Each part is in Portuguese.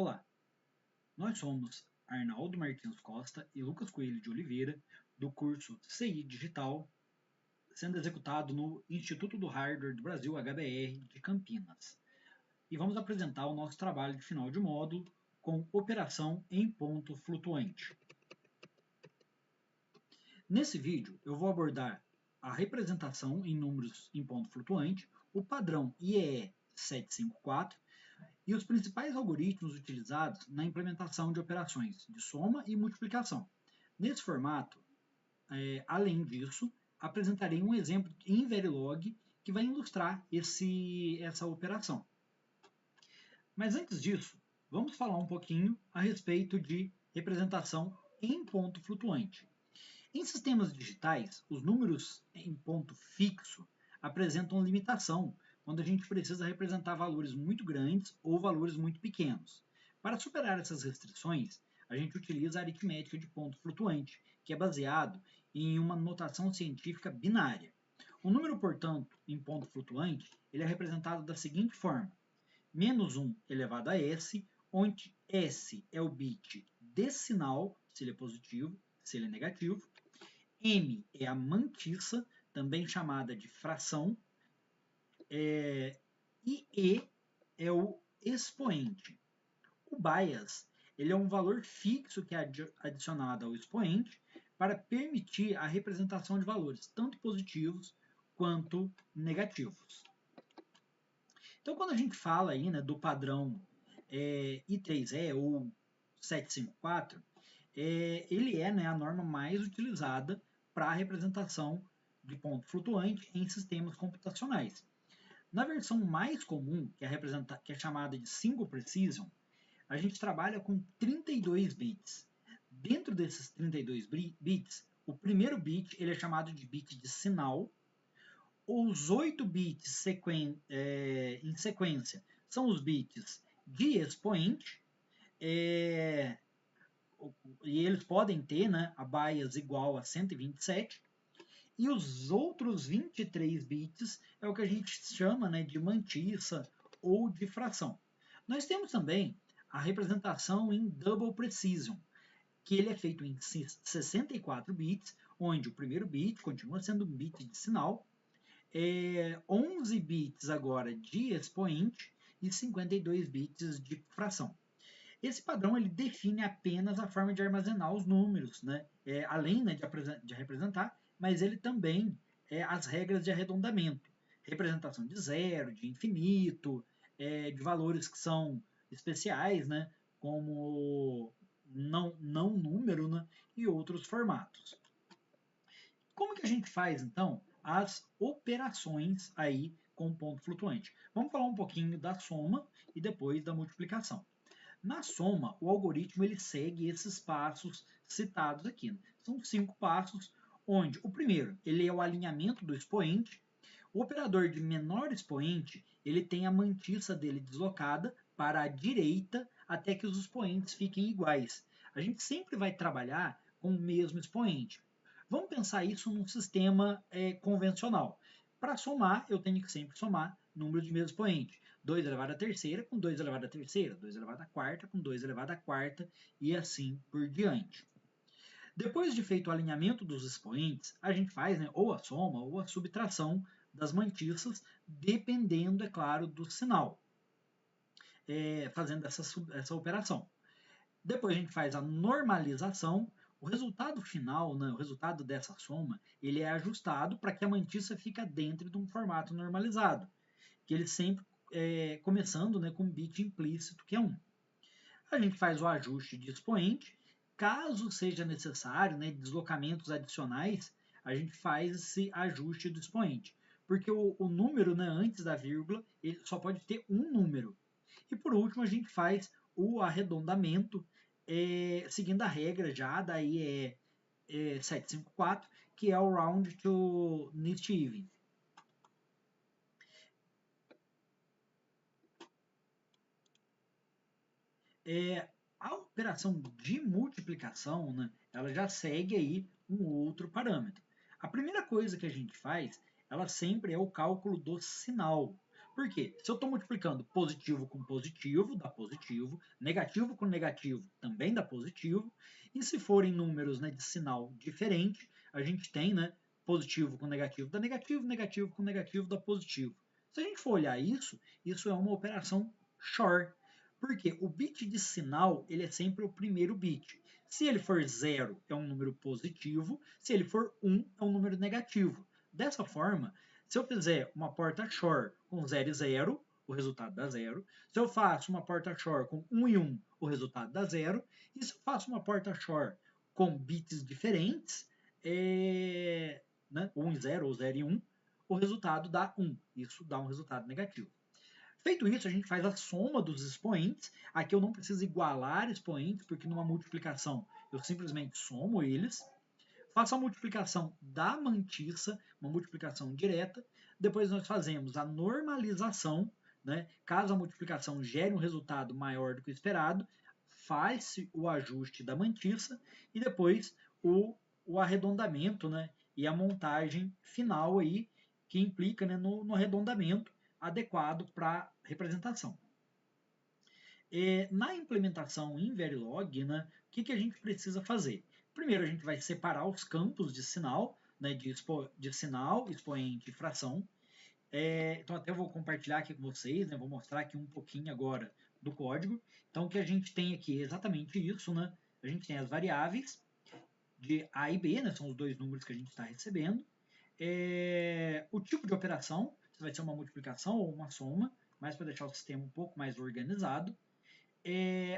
Olá, nós somos Arnaldo Martins Costa e Lucas Coelho de Oliveira, do curso CI Digital, sendo executado no Instituto do Hardware do Brasil, HBR, de Campinas. E vamos apresentar o nosso trabalho de final de módulo com operação em ponto flutuante. Nesse vídeo, eu vou abordar a representação em números em ponto flutuante, o padrão IEE 754, e os principais algoritmos utilizados na implementação de operações de soma e multiplicação. Nesse formato, além disso, apresentarei um exemplo em Verilog que vai ilustrar essa operação. Mas antes disso, vamos falar um pouquinho a respeito de representação em ponto flutuante. Em sistemas digitais, os números em ponto fixo apresentam limitação quando a gente precisa representar valores muito grandes ou valores muito pequenos. Para superar essas restrições, a gente utiliza a aritmética de ponto flutuante, que é baseado em uma notação científica binária. O número, portanto, em ponto flutuante, ele é representado da seguinte forma: menos 1 elevado a s, onde s é o bit decimal, se ele é positivo, se ele é negativo. M é a mantissa, também chamada de fração, e E é o expoente. O bias, ele é um valor fixo que é adicionado ao expoente para permitir a representação de valores, tanto positivos quanto negativos. Então, quando a gente fala aí, né, do padrão I3E ou 754, ele é, né, a norma mais utilizada para a representação de ponto flutuante em sistemas computacionais. Na versão mais comum, que é chamada de Single Precision, a gente trabalha com 32 bits. Dentro desses 32 bits, o primeiro bit ele é chamado de bit de sinal. Os 8 bits em sequência são os bits de expoente, e eles podem ter, né, a bias igual a 127, e os outros 23 bits é o que a gente chama, né, de mantissa ou de fração. Nós temos também a representação em Double Precision, que ele é feito em 64 bits, onde o primeiro bit continua sendo um bit de sinal, 11 bits agora de expoente e 52 bits de fração. Esse padrão ele define apenas a forma de armazenar os números, né? Além, né, de representar, mas ele também as regras de arredondamento, representação de zero, de infinito, de valores que são especiais, né, como não número, né, e outros formatos. Como que a gente faz, então, as operações aí com ponto flutuante? Vamos falar um pouquinho da soma e depois da multiplicação. Na soma, o algoritmo ele segue esses passos citados aqui. São 5 passos, onde o primeiro ele é o alinhamento do expoente. O operador de menor expoente ele tem a mantissa dele deslocada para a direita até que os expoentes fiquem iguais. A gente sempre vai trabalhar com o mesmo expoente. Vamos pensar isso num sistema convencional. Para somar, eu tenho que sempre somar número de mesmo expoente. 2 elevado à terceira com 2 elevado à terceira, 2 elevado à quarta com 2 elevado à quarta e assim por diante. Depois de feito o alinhamento dos expoentes, a gente faz, né, ou a soma ou a subtração das mantissas, dependendo, é claro, do sinal, fazendo essa operação. Depois a gente faz a normalização. O resultado final, né, o resultado dessa soma, ele é ajustado para que a mantissa fique dentro de um formato normalizado, que ele sempre começando, né, com um bit implícito, que é 1. A gente faz o ajuste de expoente. Caso seja necessário, né, deslocamentos adicionais, a gente faz esse ajuste do expoente, porque o número, né, antes da vírgula, ele só pode ter um número. E por último, a gente faz o arredondamento, seguindo a regra já da IE 754, que é o Round to Nearest Even. A operação de multiplicação, né, ela já segue aí um outro parâmetro. A primeira coisa que a gente faz, ela sempre é o cálculo do sinal, Por quê? Se eu estou multiplicando positivo com positivo, dá positivo, negativo com negativo, também dá positivo, e se forem números, né, de sinal diferente, a gente tem, né, positivo com negativo dá negativo, negativo com negativo dá positivo. Se a gente for olhar isso, isso é uma operação XOR. Porque o bit de sinal, ele é sempre o primeiro bit. Se ele for 0, é um número positivo. Se ele for 1, é um número negativo. Dessa forma, se eu fizer uma porta XOR com 0 e 0, o resultado dá 0. Se eu faço uma porta XOR com 1 e 1, o resultado dá 0. E se eu faço uma porta XOR com bits diferentes, né, 1 e 0 ou 0 e 1, o resultado dá 1. Isso dá um resultado negativo. Feito isso, a gente faz a soma dos expoentes. Aqui eu não preciso igualar expoentes, porque numa multiplicação eu simplesmente somo eles. Faço a multiplicação da mantissa, uma multiplicação direta. Depois nós fazemos a normalização, né? Caso a multiplicação gere um resultado maior do que o esperado, faz-se o ajuste da mantissa e depois o arredondamento, né? E a montagem final aí, que implica, né, no arredondamento adequado para a representação. Na implementação em Verilog, né, o que a gente precisa fazer? Primeiro, a gente vai separar os campos de sinal, né, de sinal, expoente e fração. Então, até eu vou compartilhar aqui com vocês, né, vou mostrar aqui um pouquinho agora do código. Então, o que a gente tem aqui é exatamente isso, né? A gente tem as variáveis de A e B, né, são os dois números que a gente está recebendo. O tipo de operação, se vai ser uma multiplicação ou uma soma, mas para deixar o sistema um pouco mais organizado.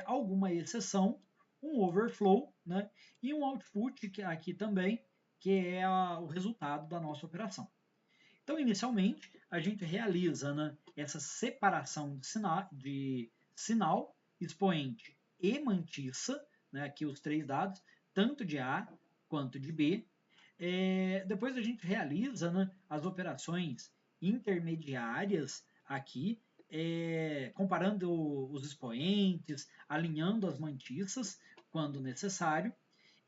Alguma exceção, um overflow, né, e um output que aqui também, que é o resultado da nossa operação. Então, inicialmente, a gente realiza, né, essa separação de sinal, expoente e mantissa, né, aqui os três dados, tanto de A quanto de B. Depois a gente realiza, né, as operações intermediárias aqui, comparando os expoentes, alinhando as mantissas quando necessário.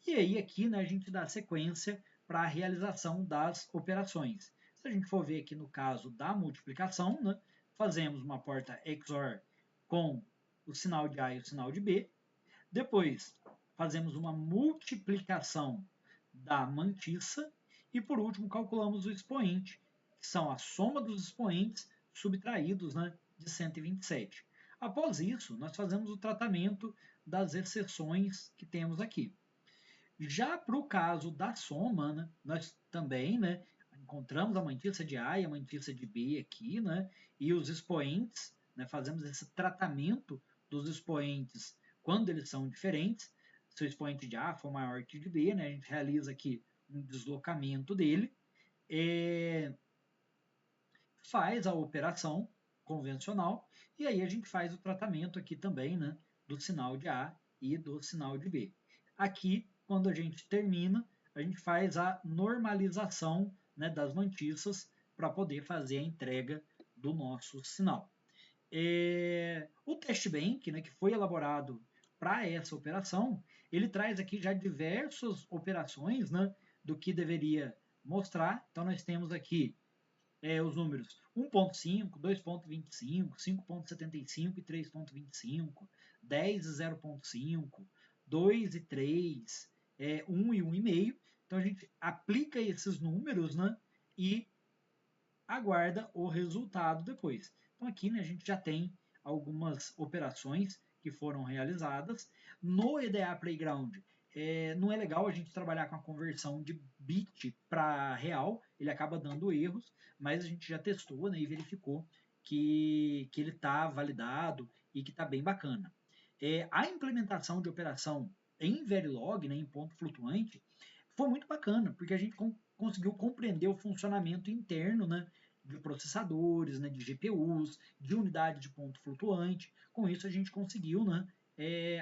E aí aqui, né, a gente dá sequência para a realização das operações. Se a gente for ver aqui no caso da multiplicação, né, fazemos uma porta XOR com o sinal de A e o sinal de B. Depois fazemos uma multiplicação da mantissa. E por último calculamos o expoente, que são a soma dos expoentes subtraídos, né, de 127. Após isso, nós fazemos o tratamento das exceções que temos aqui. Já para o caso da soma, né, nós também, né, encontramos a mantissa de A e a mantissa de B aqui, né, e os expoentes, né, fazemos esse tratamento dos expoentes quando eles são diferentes. Se o expoente de A for maior que o de B, né, a gente realiza aqui um deslocamento dele, faz a operação convencional e aí a gente faz o tratamento aqui também, né, do sinal de A e do sinal de B. Aqui, quando a gente termina, a gente faz a normalização, né, das mantissas para poder fazer a entrega do nosso sinal. O test bank, né, que foi elaborado para essa operação, ele traz aqui já diversas operações, né, do que deveria mostrar. Então, nós temos aqui os números 1.5, 2.25, 5.75 e 3.25, 10 e 0.5, 2 e 3, 1 e 1,5. Então, a gente aplica esses números, né, e aguarda o resultado depois. Então, aqui, né, a gente já tem algumas operações que foram realizadas. No EDA Playground, não é legal a gente trabalhar com a conversão de bit para real, ele acaba dando erros, mas a gente já testou, né, e verificou que ele está validado e que está bem bacana. A implementação de operação em Verilog, né, em ponto flutuante, foi muito bacana, porque a gente conseguiu compreender o funcionamento interno, né, de processadores, né, de GPUs, de unidade de ponto flutuante. Com isso a gente conseguiu, né,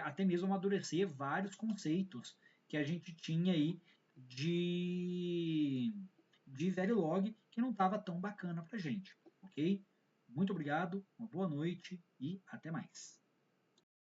até mesmo amadurecer vários conceitos que a gente tinha aí de Verilog que não estava tão bacana para a gente, ok? Muito obrigado, uma boa noite e até mais.